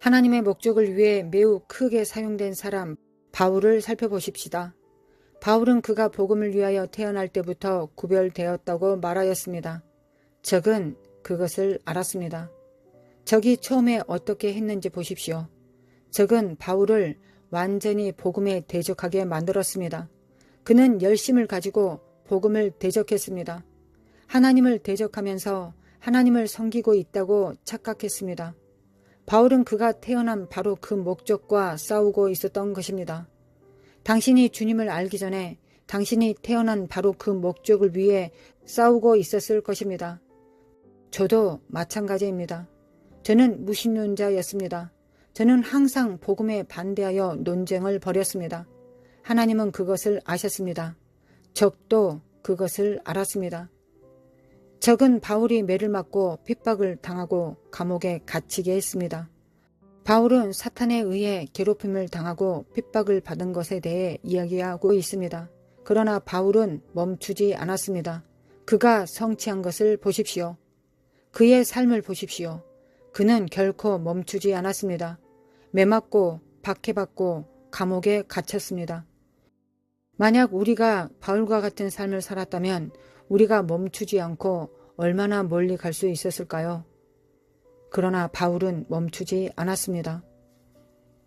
하나님의 목적을 위해 매우 크게 사용된 사람 바울을 살펴보십시다. 바울은 그가 복음을 위하여 태어날 때부터 구별되었다고 말하였습니다. 적은 그것을 알았습니다. 적이 처음에 어떻게 했는지 보십시오. 적은 바울을 완전히 복음에 대적하게 만들었습니다. 그는 열심을 가지고 복음을 대적했습니다. 하나님을 대적하면서 하나님을 섬기고 있다고 착각했습니다. 바울은 그가 태어난 바로 그 목적과 싸우고 있었던 것입니다. 당신이 주님을 알기 전에 당신이 태어난 바로 그 목적을 위해 싸우고 있었을 것입니다. 저도 마찬가지입니다. 저는 무신론자였습니다. 저는 항상 복음에 반대하여 논쟁을 벌였습니다. 하나님은 그것을 아셨습니다. 적도 그것을 알았습니다. 적은 바울이 매를 맞고 핍박을 당하고 감옥에 갇히게 했습니다. 바울은 사탄에 의해 괴롭힘을 당하고 핍박을 받은 것에 대해 이야기하고 있습니다. 그러나 바울은 멈추지 않았습니다. 그가 성취한 것을 보십시오. 그의 삶을 보십시오. 그는 결코 멈추지 않았습니다. 매맞고 박해받고 감옥에 갇혔습니다. 만약 우리가 바울과 같은 삶을 살았다면 우리가 멈추지 않고 얼마나 멀리 갈 수 있었을까요? 그러나 바울은 멈추지 않았습니다.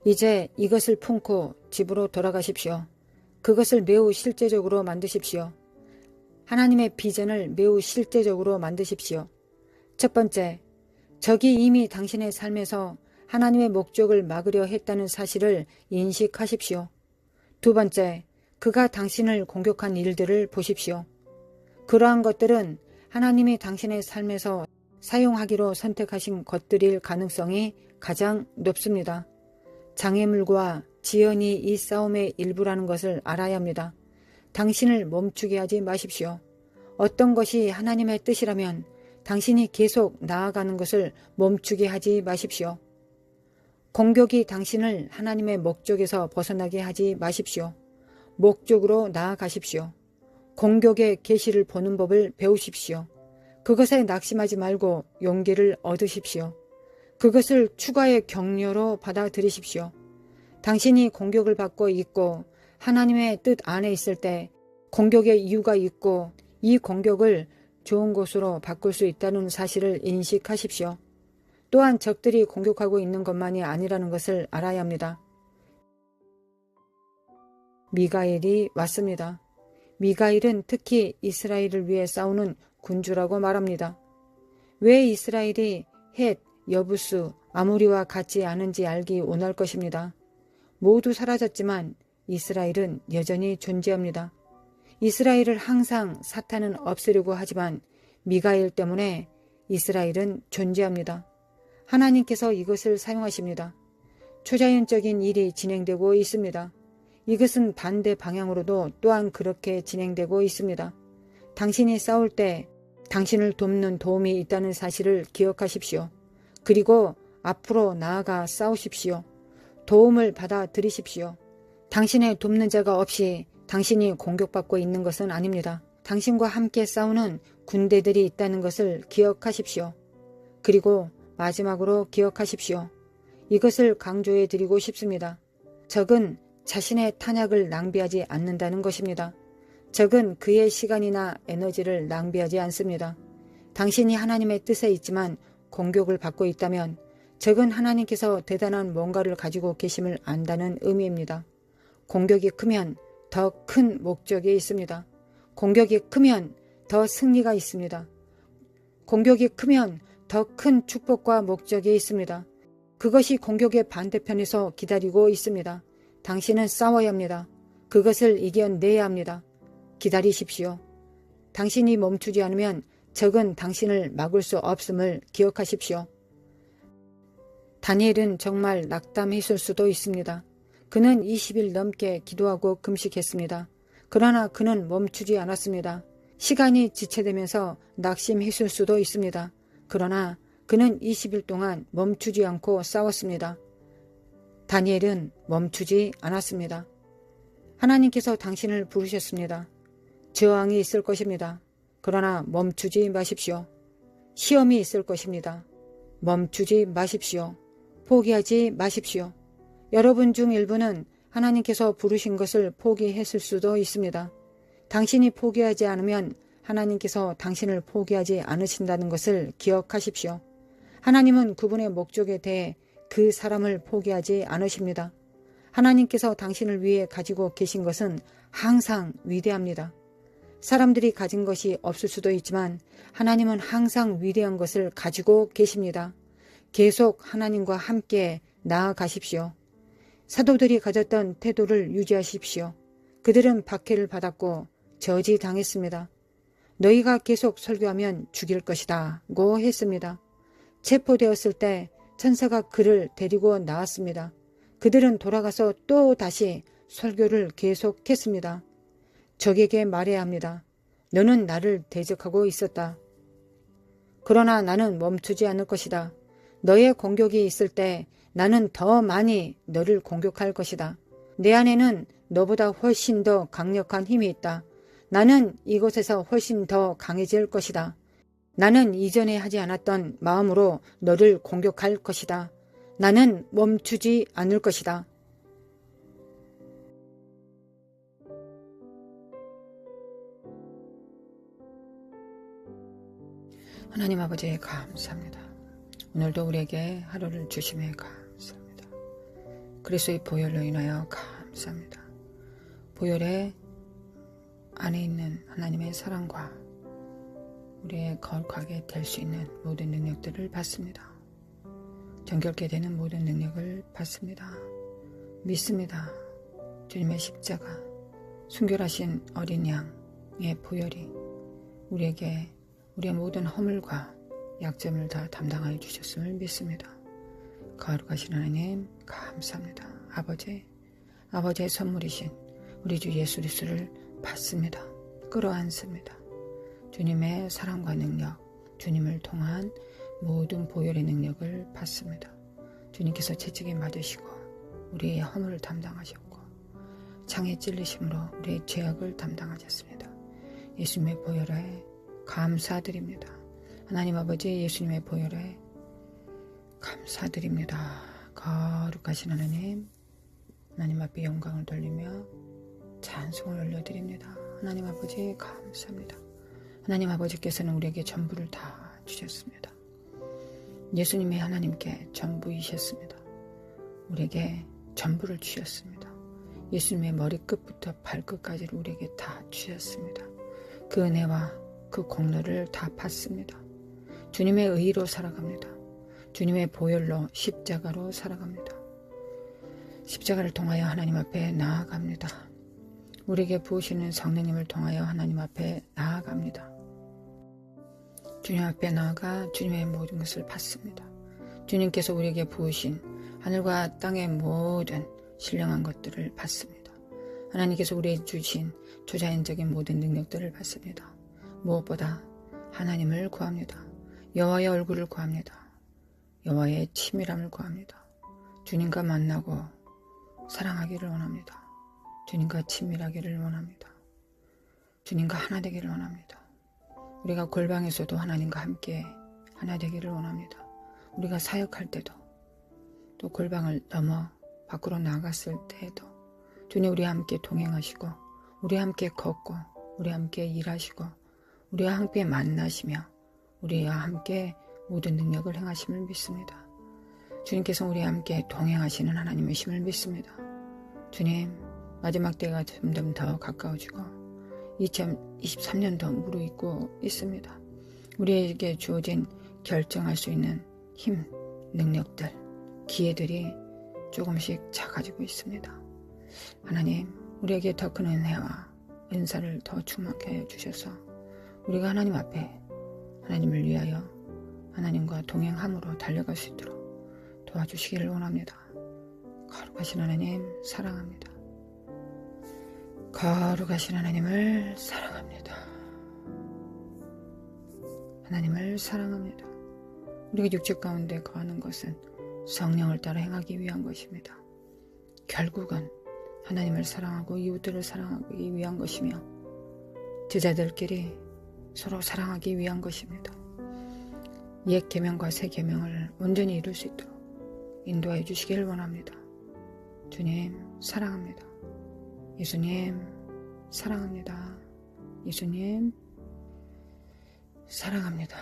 이제 이것을 품고 집으로 돌아가십시오. 그것을 매우 실제적으로 만드십시오. 하나님의 비전을 매우 실제적으로 만드십시오. 첫 번째, 적이 이미 당신의 삶에서 하나님의 목적을 막으려 했다는 사실을 인식하십시오. 두 번째, 그가 당신을 공격한 일들을 보십시오. 그러한 것들은 하나님이 당신의 삶에서 사용하기로 선택하신 것들일 가능성이 가장 높습니다. 장애물과 지연이 이 싸움의 일부라는 것을 알아야 합니다. 당신을 멈추게 하지 마십시오. 어떤 것이 하나님의 뜻이라면 당신이 계속 나아가는 것을 멈추게 하지 마십시오. 공격이 당신을 하나님의 목적에서 벗어나게 하지 마십시오. 목적으로 나아가십시오. 공격의 계시를 보는 법을 배우십시오. 그것에 낙심하지 말고 용기를 얻으십시오. 그것을 추가의 격려로 받아들이십시오. 당신이 공격을 받고 있고 하나님의 뜻 안에 있을 때 공격의 이유가 있고 이 공격을 좋은 것으로 바꿀 수 있다는 사실을 인식하십시오. 또한 적들이 공격하고 있는 것만이 아니라는 것을 알아야 합니다. 미가엘이 왔습니다. 미가엘은 특히 이스라엘을 위해 싸우는 군주라고 말합니다. 왜 이스라엘이 헷, 여부스, 아모리와 같지 않은지 알기 원할 것입니다. 모두 사라졌지만 이스라엘은 여전히 존재합니다. 이스라엘을 항상 사탄은 없애려고 하지만 미가엘 때문에 이스라엘은 존재합니다. 하나님께서 이것을 사용하십니다. 초자연적인 일이 진행되고 있습니다. 이것은 반대 방향으로도 또한 그렇게 진행되고 있습니다. 당신이 싸울 때 당신을 돕는 도움이 있다는 사실을 기억하십시오. 그리고 앞으로 나아가 싸우십시오. 도움을 받아들이십시오. 당신의 돕는 자가 없이 당신이 공격받고 있는 것은 아닙니다. 당신과 함께 싸우는 군대들이 있다는 것을 기억하십시오. 그리고 마지막으로 기억하십시오. 이것을 강조해 드리고 싶습니다. 적은 자신의 탄약을 낭비하지 않는다는 것입니다. 적은 그의 시간이나 에너지를 낭비하지 않습니다. 당신이 하나님의 뜻에 있지만 공격을 받고 있다면 적은 하나님께서 대단한 뭔가를 가지고 계심을 안다는 의미입니다. 공격이 크면 더 큰 목적이 있습니다. 공격이 크면 더 승리가 있습니다. 공격이 크면 더 큰 축복과 목적이 있습니다. 그것이 공격의 반대편에서 기다리고 있습니다. 당신은 싸워야 합니다. 그것을 이겨내야 합니다. 기다리십시오. 당신이 멈추지 않으면 적은 당신을 막을 수 없음을 기억하십시오. 다니엘은 정말 낙담했을 수도 있습니다. 그는 20일 넘게 기도하고 금식했습니다. 그러나 그는 멈추지 않았습니다. 시간이 지체되면서 낙심했을 수도 있습니다. 그러나 그는 20일 동안 멈추지 않고 싸웠습니다. 다니엘은 멈추지 않았습니다. 하나님께서 당신을 부르셨습니다. 저항이 있을 것입니다. 그러나 멈추지 마십시오. 시험이 있을 것입니다. 멈추지 마십시오. 포기하지 마십시오. 여러분 중 일부는 하나님께서 부르신 것을 포기했을 수도 있습니다. 당신이 포기하지 않으면 하나님께서 당신을 포기하지 않으신다는 것을 기억하십시오. 하나님은 그분의 목적에 대해 그 사람을 포기하지 않으십니다. 하나님께서 당신을 위해 가지고 계신 것은 항상 위대합니다. 사람들이 가진 것이 없을 수도 있지만 하나님은 항상 위대한 것을 가지고 계십니다. 계속 하나님과 함께 나아가십시오. 사도들이 가졌던 태도를 유지하십시오. 그들은 박해를 받았고 저지당했습니다. 너희가 계속 설교하면 죽일 것이다 고 했습니다. 체포되었을 때 천사가 그를 데리고 나왔습니다. 그들은 돌아가서 또 다시 설교를 계속했습니다. 적에게 말해야 합니다. 너는 나를 대적하고 있었다. 그러나 나는 멈추지 않을 것이다. 너의 공격이 있을 때 나는 더 많이 너를 공격할 것이다. 내 안에는 너보다 훨씬 더 강력한 힘이 있다. 나는 이곳에서 훨씬 더 강해질 것이다. 나는 이전에 하지 않았던 마음으로 너를 공격할 것이다. 나는 멈추지 않을 것이다. 하나님 아버지 감사합니다. 오늘도 우리에게 하루를 주심에 감사합니다. 그리스도의 보혈로 인하여 감사합니다. 보혈의 안에 있는 하나님의 사랑과 우리의 거룩하게 될 수 있는 모든 능력들을 받습니다. 정결케 되는 모든 능력을 받습니다. 믿습니다. 주님의 십자가, 순결하신 어린 양의 보혈이 우리에게 우리의 모든 허물과 약점을 다 담당하여 주셨음을 믿습니다. 거룩하신 하나님 감사합니다. 아버지의 선물이신 우리 주 예수 그리스도를 받습니다. 끌어안습니다. 주님의 사랑과 능력, 주님을 통한 모든 보혈의 능력을 받습니다. 주님께서 채찍에 맞으시고 우리의 허물을 담당하셨고 창에 찔리심으로 우리의 죄악을 담당하셨습니다. 예수님의 보혈에 감사드립니다. 하나님 아버지 예수님의 보혈에 감사드립니다. 거룩하신 하나님 앞에 영광을 돌리며 찬송을 올려드립니다. 하나님 아버지 감사합니다. 하나님 아버지께서는 우리에게 전부를 다 주셨습니다. 예수님이 하나님께 전부이셨습니다. 우리에게 전부를 주셨습니다. 예수님의 머리끝부터 발끝까지를 우리에게 다 주셨습니다. 그 은혜와 그 공로를 다 받습니다. 주님의 의로 살아갑니다. 주님의 보혈로 십자가로 살아갑니다. 십자가를 통하여 하나님 앞에 나아갑니다. 우리에게 부으시는 성령님을 통하여 하나님 앞에 나아갑니다. 주님 앞에 나아가 주님의 모든 것을 받습니다. 주님께서 우리에게 부으신 하늘과 땅의 모든 신령한 것들을 받습니다. 하나님께서 우리에게 주신 초자연적인 모든 능력들을 받습니다. 무엇보다 하나님을 구합니다. 여호와의 얼굴을 구합니다. 여호와의 친밀함을 구합니다. 주님과 만나고 사랑하기를 원합니다. 주님과 친밀하기를 원합니다. 주님과 하나 되기를 원합니다. 우리가 골방에서도 하나님과 함께 하나 되기를 원합니다. 우리가 사역할 때도 또 골방을 넘어 밖으로 나갔을 때에도 주님 우리와 함께 동행하시고 우리와 함께 걷고 우리와 함께 일하시고 우리와 함께 만나시며 우리와 함께 모든 능력을 행하심을 믿습니다. 주님께서 우리와 함께 동행하시는 하나님이심을 믿습니다. 주님 마지막 때가 점점 더 가까워지고 2023년도 무르익고 있습니다. 우리에게 주어진 결정할 수 있는 힘, 능력들, 기회들이 조금씩 작아지고 있습니다. 하나님, 우리에게 더 큰 은혜와 은사를 더 충만케 하여 주셔서 우리가 하나님 앞에 하나님을 위하여 하나님과 동행함으로 달려갈 수 있도록 도와주시기를 원합니다. 거룩하신 하나님 사랑합니다. 거룩하신 하나님을 사랑합니다. 하나님을 사랑합니다. 우리가 육체 가운데 거하는 것은 성령을 따라 행하기 위한 것입니다. 결국은 하나님을 사랑하고 이웃들을 사랑하기 위한 것이며 제자들끼리 서로 사랑하기 위한 것입니다. 옛 계명과 새 계명을 온전히 이룰 수 있도록 인도해 주시길 원합니다. 주님 사랑합니다. 예수님 사랑합니다. 예수님 사랑합니다.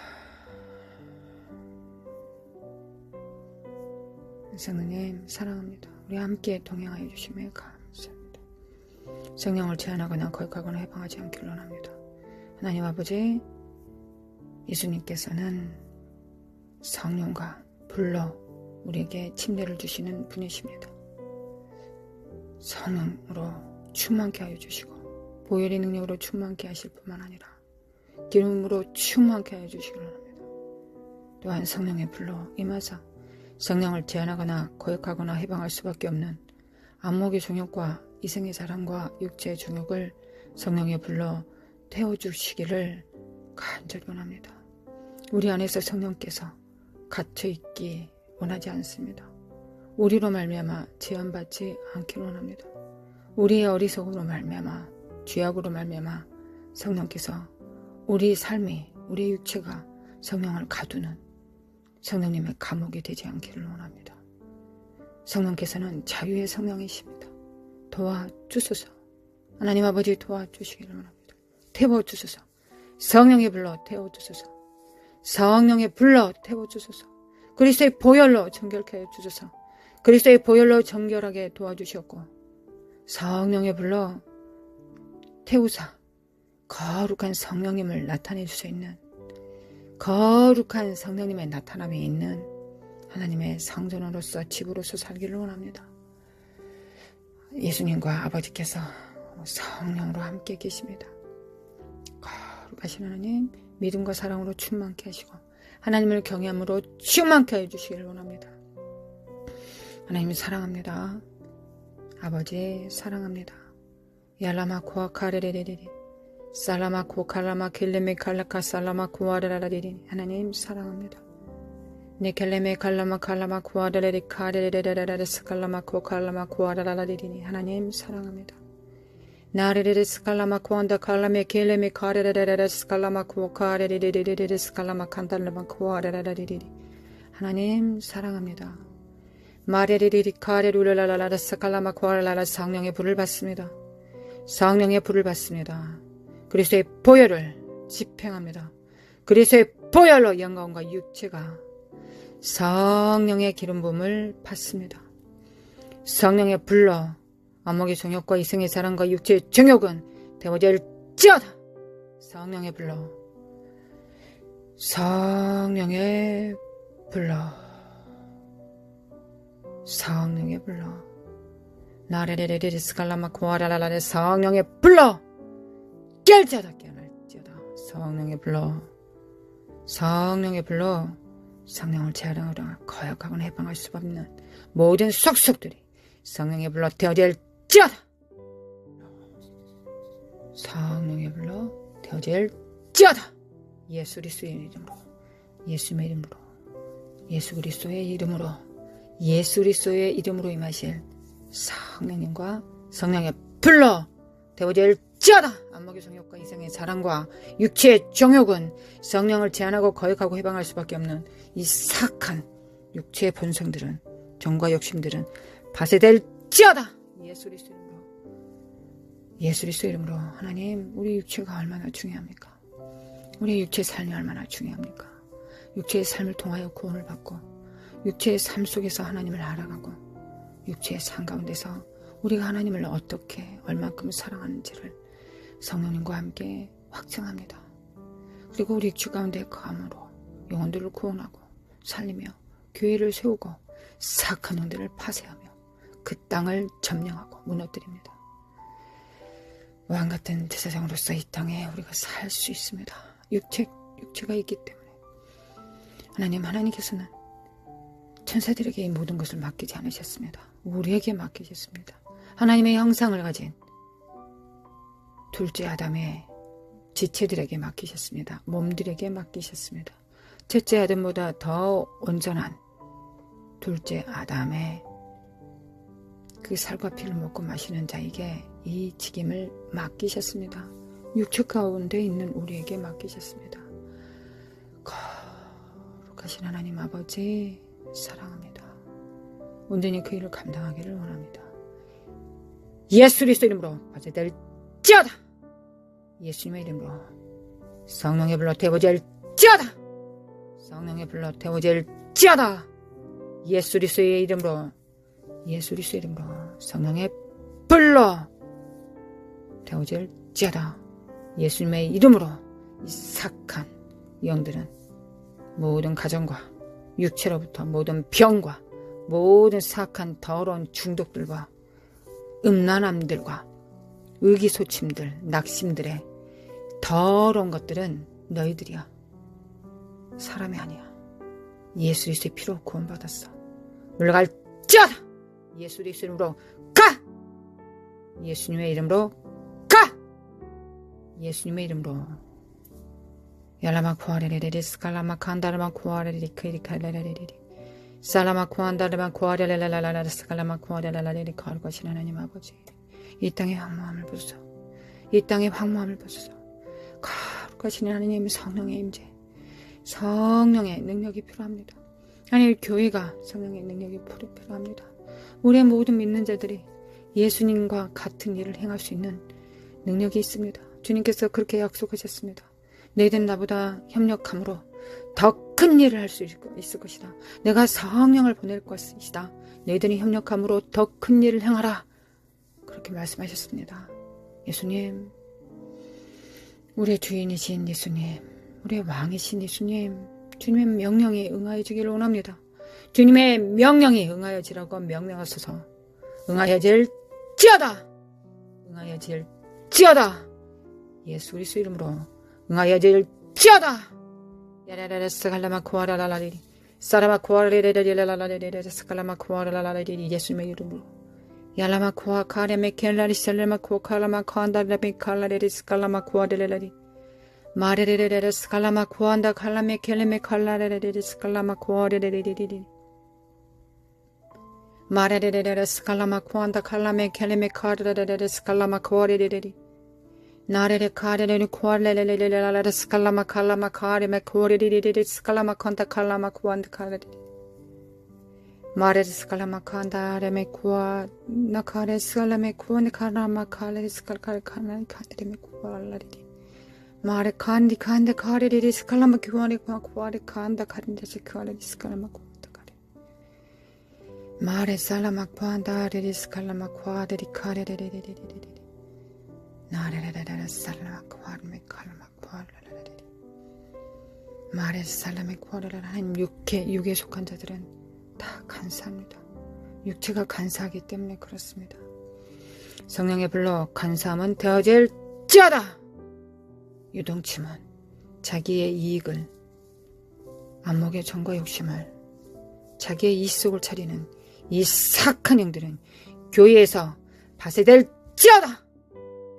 성령님 사랑합니다. 우리 함께 동행하여 주심에 감사합니다. 성령을 제한하거나 거역하거나 해방하지 않기를 원합니다. 하나님 아버지, 예수님께서는 성령과 불로 우리에게 침례를 주시는 분이십니다. 성령으로 충만케 하여 주시고 보혈의 능력으로 충만케 하실 뿐만 아니라 기름으로 충만케 하여 주시기를 합니다. 또한 성령의 불로 임하사 성령을 제한하거나 거역하거나 해방할 수밖에 없는 안목의 종욕과 이생의 사랑과 육체의 종욕을 성령의 불로 태워주시기를 간절히 원합니다. 우리 안에서 성령께서 갇혀있기 원하지 않습니다. 우리로 말미암아 제한받지 않기를 원합니다. 우리의 어리석음으로 말미암아 죄악으로 말미암아 성령께서 우리 삶이 우리 육체가 성령을 가두는 성령님의 감옥이 되지 않기를 원합니다. 성령께서는 자유의 성령이십니다. 도와주소서. 하나님 아버지 도와주시기를 원합니다. 태워주소서. 성령의 불로 태워주소서. 성령의 불로 태워주소서. 그리스도의 보혈로 정결케 해 주소서. 그리스도의 보혈로 정결하게 도와주셨고 성령의 불로 태우사 거룩한 성령님을 나타낼 수 있는 거룩한 성령님의 나타남이 있는 하나님의 성전으로서 집으로서 살기를 원합니다. 예수님과 아버지께서 성령으로 함께 계십니다. 거룩하신 하나님, 믿음과 사랑으로 충만케 하시고 하나님을 경외함으로 충만케 해주시기를 원합니다. 하나님 사랑합니다. 아버지 사랑합니다. 야라마 코아카레레레레 살라마 코칼라마 켈레메 칼라카 살라마 코아레라라리리 하나님 사랑합니다. 네켈레메 칼라마 칼라마 코아레레리 카레레레레레레 스칼라마 코칼라마 코아레라라리리 하나님 사랑합니다. 나레레레 스칼라마 코안다 칼라메 켈레메 카레레레레 스칼라마 코카레레레레레 스칼라마 칸달라마 코아레라라리리 하나님 사랑합니다. 마레리리 카레루라라라라 스칼라마 코아레라라 성령의 불을 받습니다. 성령의 불을 받습니다. 그리스도의 보혈을 집행합니다. 그리스도의 보혈로 영광과 육체가 성령의 기름 부음을 받습니다. 성령의 불로 안목의 정욕과 이성의 사랑과 육체의 정욕은 데워질지어다. 성령의 불로 성령의 불로 성령의 불로 나레레레레 스칼라마 코아라라라레 성령의 불로 깨알지어다 깨어날지어다. 성령의 불로 성령의 불로 성령을 제한하거나 거역하거나 해방할 수 없는 모든 속속들이 성령의 불로 되어질지어다. 성령의 불로 되어질지어다. 예수 그리스도의 이름으로 예수님의 이름으로 예수 그리스도의 이름으로 예수 그리스도의 이름으로 임하실 성령님과 성령의 불로 되어질지어다. 안목의 정욕과 이성의 사랑과 육체의 정욕은 성령을 제한하고 거역하고 해방할 수밖에 없는 이 사악한 육체의 본성들은 정과 욕심들은 파쇄될지어다. 예수 그리스도 이름으로 예수 그리스도 이름으로 하나님, 우리 육체가 얼마나 중요합니까? 우리 육체의 삶이 얼마나 중요합니까? 육체의 삶을 통하여 구원을 받고 육체의 삶 속에서 하나님을 알아가고 육체의 삶 가운데서 우리가 하나님을 어떻게 얼만큼 사랑하는지를 성령님과 함께 확증합니다. 그리고 우리 육체 가운데 거함으로 영혼들을 구원하고 살리며 교회를 세우고 사악한 영들을 파쇄하며 그 땅을 점령하고 무너뜨립니다. 왕같은 제사장으로서 이 땅에 우리가 살 수 있습니다. 육체가 있기 때문에 하나님께서는 천사들에게 이 모든 것을 맡기지 않으셨습니다. 우리에게 맡기셨습니다. 하나님의 형상을 가진 둘째 아담의 지체들에게 맡기셨습니다. 몸들에게 맡기셨습니다. 첫째 아담보다 더 온전한 둘째 아담의 그 살과 피를 먹고 마시는 자에게 이 직임을 맡기셨습니다. 육체 가운데 있는 우리에게 맡기셨습니다. 거룩하신 하나님 아버지 사랑합니다. 온전히 그 일을 감당하기를 원합니다. 예수 그리스도 이름으로 파쇄될지어다. 예수님의 이름으로 성령의 불로 태워질지어다. 성령의 불로 태워질지어다. 예수 그리스도의 이름으로 성령의 불로 태워질지어다. 예수님의 이름으로 이 사악한 영들은 모든 가정과 육체로부터 모든 병과 모든 사악한 더러운 중독들과 음란함들과 의기소침들, 낙심들의 더러운 것들은 너희들이야. 사람이 아니야. 예수 그리스도의 피로 구원받았어. 물러갈지어다. 예수 그리스도 이름으로 가. 예수님의 이름으로 가. 예수님의 이름으로 야라마 쿠아레레레리 스칼라마 칸다르마 쿠아레레리 크리칼레레레리 살라마 쿠안다르마 쿠아레레라라라 스칼라마 쿠아레라라레리 거룩하신 하나님 아버지, 이 땅의 황무함을 부수소. 이 땅의 황무함을 부수소. 거룩하신 하나님 성령의 임재, 성령의 능력이 필요합니다. 아니, 교회가 성령의 능력이 필요합니다. 우리의 모든 믿는 자들이 예수님과 같은 일을 행할 수 있는 능력이 있습니다. 주님께서 그렇게 약속하셨습니다. 너희들은 나보다 협력함으로 더 큰 일을 할 수 있을 것이다. 내가 성령을 보낼 것이다. 너희들이 협력함으로 더 큰 일을 행하라. 그렇게 말씀하셨습니다. 예수님, 우리의 주인이신 예수님, 우리의 왕이신 예수님, 주님의 명령에 응하여 주기를 원합니다. 주님의 명령이 응하여지라고 명령하소서. 응하여질지어다. 응하여질지어다. 예수 그리스도 이름으로 응하여질지어다. 야라라라 스칼라마 쿠아라라라리 사라마 쿠아레레레레라라레레레 스칼라마 쿠아라라라리 예수님의 이름으로 야라마 쿠아 카레메 켈라리 셀레마 쿠아카라마 쿠안다라메 칼라레리 스칼라마 쿠아레레레리 마레레레레 스칼라마 쿠안다 칼라메 켈레메 칼라레레레리 스칼라마 쿠아레레레리리 마레레레레 스칼라마 쿠안다 칼라메 켈레메 칼라레레레 스칼라마 쿠아레레레리 나레레 카레레 쿠아레레레레라라 스칼라마 칼라마 카레메 쿠아레레레레 스칼라마 칸다 칼라마 쿠안다 카레레 마레레 스칼라마 칸다 레메 쿠아 나카레 스칼라메 쿠안다 칼라마 카레레 스칼카레 카나 카레메 쿠알라레리 마레 칸디 칸다 카레레레 스칼라마 쿠아레 쿠아레 칸다 카레레 스칼라레 스칼라마 쿠안다 카레 마레 살라마 쿠안다 레레 스칼라마 쿠아레리 카레레레레레레 나레레레레 살라마 쿠아르메 칼라마 쿠아르레레레 마레 살라메 쿠아르레레 하나님 육에 속한 자들은 다 간사합니다. 육체가 간사하기 때문에 그렇습니다. 성령의 불로 간사함은 되어질지어다. 유동침은 자기의 이익을, 안목의 정과 욕심을, 자기의 이속을 차리는 이 사악한 영들은 교회에서 파쇄될지어다.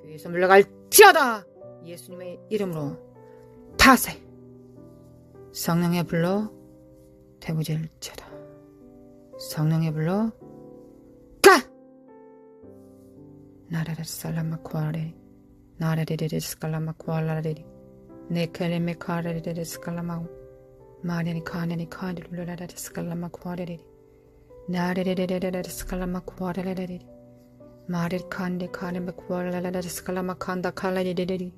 교회에서 물러갈지어다. 예수님의 이름으로 파쇄. 성령의 불로 태우질지어다. 성령의 불로 가. 나라라 살라마 쿠아레 나레레레 스칼라마 쿠알라레리 네켈레메 카레레레 스칼라마 마레니 카네니 카레루라라레 스칼라마 쿠아레리 나레레레레레 스칼라마 쿠아레레리 마레 칸데 카네메 쿠알라라레 스칼라마 칸다 칼레레레리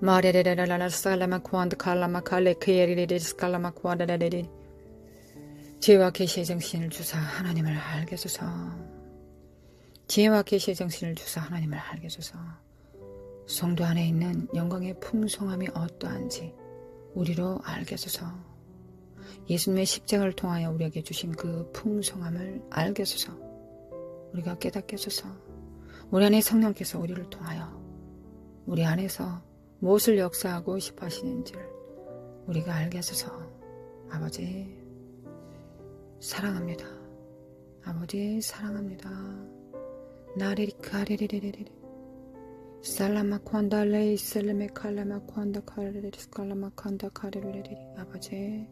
마레레레라라 스칼라마 쿠안다 칼라마 칼레 케레레레 스칼라마 쿠아레레리 지혜와 계시의 정신을 주사 하나님을 알게 해소서. 지혜와 계시의 정신을 주사 하나님을 알게 해소서. 성도 안에 있는 영광의 풍성함이 어떠한지 우리로 알게 해소서. 예수님의 십자가를 통하여 우리에게 주신 그 풍성함을 알게 해소서. 우리가 깨닫게 해소서. 우리 안에 성령께서 우리를 통하여 우리 안에서 무엇을 역사하고 싶어 하시는지를 우리가 알게 해소서. 아버지 사랑합니다. 아버지 사랑합니다. 나리리 카리리리리리 살라마 콘달레이 셀레메 칼라마 콘다 카리리리 스칼라마 칸다 카리리리리 아버지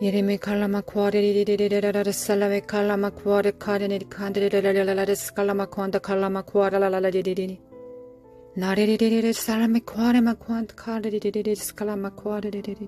예레메 칼라마 쿠아리리리리리라라 살라메 칼라마 쿠아레 카리리리 칸드리리리라라 스칼라마 콘다 칼라마 쿠아라라라리리리 나리리리리 살라메 쿠아레마 콘다 카리리리리 스칼라마 쿠아리리리리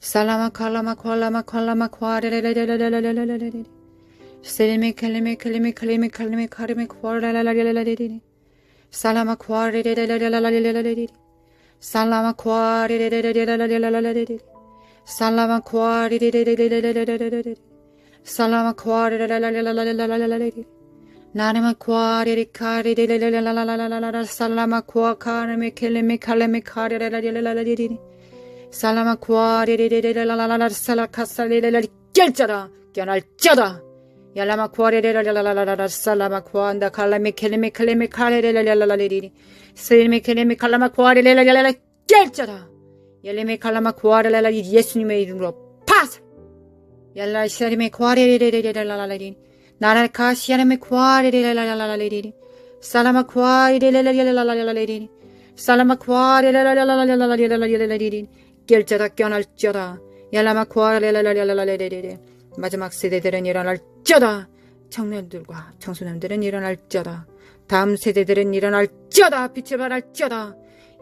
Salama kalama kalama kalama kware Selime kalime kalime kalime kalime kalime kware Salama kware Salama kware Salama kware Salama kware Nanama kware kare Salama kware kalime kalime kare Salama kware salakasale 결자다 견할자다 Yalama kware salama kwanda kalame keleme keleme kare seleme keleme kalama kware 결자다 열림의 칼라마 구하레라라 예수님의 이름으로 파스 얄라 시아림의 구하레레레레라라라리 나라를 가시아림의 구하레레레라라라리 살라마 구하레레레라라라라리 살라마 구하레레레라라라라리 결자다 껴날자다 얄라마 구하레레레라라라리 마지막 세대들은 일어날자다 청년들과 청소년들은 일어날자다 다음 세대들은 일어날자다 빛을 발할자다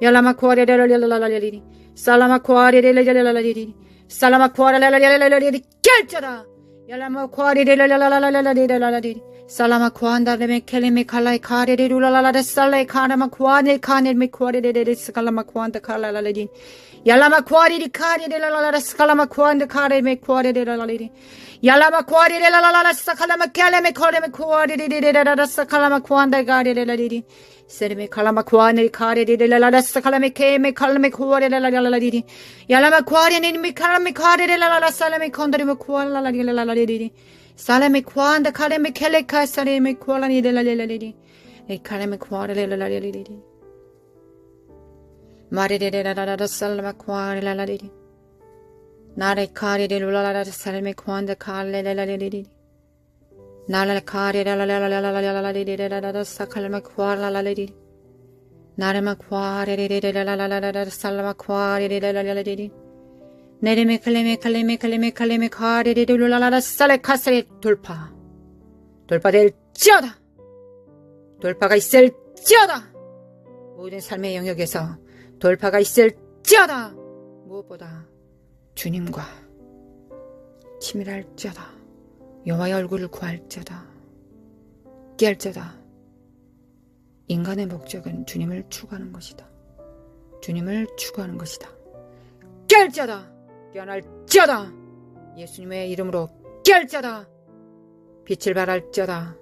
얄라마 구하레레레라라라리 살라마 쿠아리레레레레레레레 살라마 쿠아레레레레레레레 결자다 얄라마 쿠아리레레레레레레레레 살라마 쿠안다레메 켈레메 칼라이 카레레루라라레 살레 카라마 쿠아네 카네메 쿠아레레레레 스칼라마 쿠안다 칼라라레 얄라마 쿠아리리 카레레라라라 스칼라마 쿠안다 카레메 쿠아레레라라레 얄라마 쿠아리레라라라 스칼라마 켈레메 코레메 쿠아리레레라라 스칼라마 쿠안다 카레레레레 세르메 칼라마 쿠아네 카레레레라라 스칼라메 케메 칼라메 쿠아레레라라라레 얄라마 쿠아리네 칼라메 카레레라라라 살레메 콘다리메 쿠알라라레라라레 살레메 쿠안다 카레메 켈레 카사레메 쿠알라니레라레레 에 카레메 쿠아레레라라레레 마레레레라라라 살라마 쿠아레라라레 나레 카레레루라라라 살레메 쿠안다 칼레레라레레 나라 카레라라라라라라라라라라라 사칼마 쿠아라라라리 나르마쿠아레레레레라라라라라 살라마쿠아레레레라라라리 네레메 클레메 클레메 클레메 클레메 카레레레라라라 살레카스레 돌파될지어다. 돌파가 있을지어다. 모든 삶의 영역에서 돌파가 있을지어다. 무엇보다 주님과 친밀할지어다. 여호와의 얼굴을 구할지어다. 깨할지어다. 인간의 목적은 주님을 추구하는 것이다. 주님을 추구하는 것이다. 깨할지어다. 깨어날지어다. 예수님의 이름으로 깨할지어다. 빛을 발할지어다.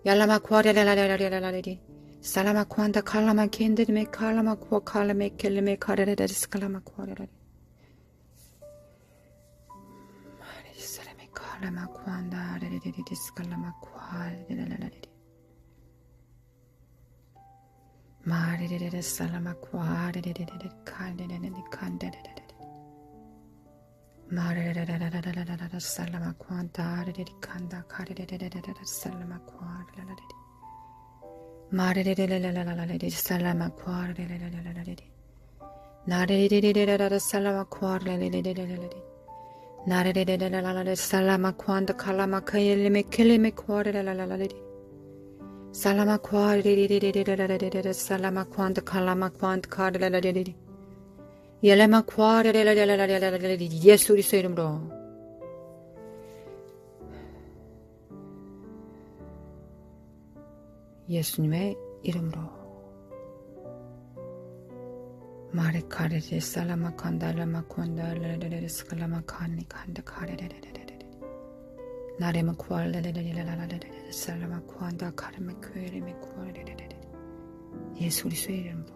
얄라마쿠아레라라라라라리 살라마쿠안다 칼라마키엔데메 칼라마쿠아 칼라메 켈레메 카레레레스 칼라마쿠아레라리 마레사레메 칼라마쿠안다 레레레레스 칼라마쿠아레라라라리 마레레레레 살라마쿠아레레레레 칼레레레레 칸데레레레 마레레레레레레레레 살라마쿠안다 레레레 칸다 카레레레레레 살라마쿠아레라라리 마레레레레레레레레 살라마쿠아레레레레레레 나레레레레레레 살라마쿠아레레레레레레 나레레레레레레 살라마쿠안다 칼라마카엘레메 켈레메 쿠아레레레레레 살라마쿠아레레레레레레레 살라마쿠안다 칼라마쿠안다 카레레레레레 옐레마쿠아레레레레레레 예수 그리스도의 이름으로 예수님의 이름으로 마레카레레 살라마칸다 라마콘다 레레레레 스칼라마카니 칸다 카레레레레레레 나레마쿠알레레레레레레 살라마쿠안다 카레메쿠에레메쿠아레레레레 예수 그리스도의 이름으로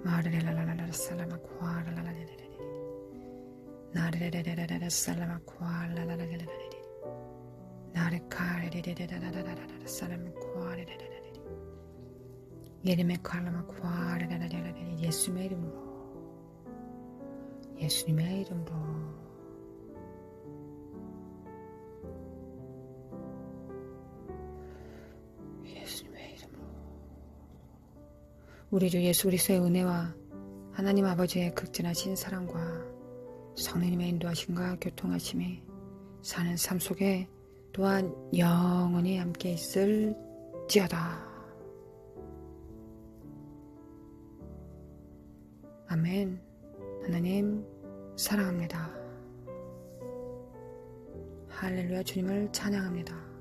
마레레라라라 살라마쿠알레레레레레 나레레레레레 살라마쿠알레레레레레 나레카레레레레레레레 살라마쿠아레레레레레 예레메 칼라마쿠아레레레레레 예수님의 이름으로 예수님의 이름으로 예수님의 이름으로 우리 주 예수 그리스도의 은혜와 하나님 아버지의 극진하신 사랑과 성령님의 인도하심과 교통하심이 사는 삶 속에 또한 영원히 함께 있을지어다. 아멘. 하나님 사랑합니다. 할렐루야. 주님을 찬양합니다.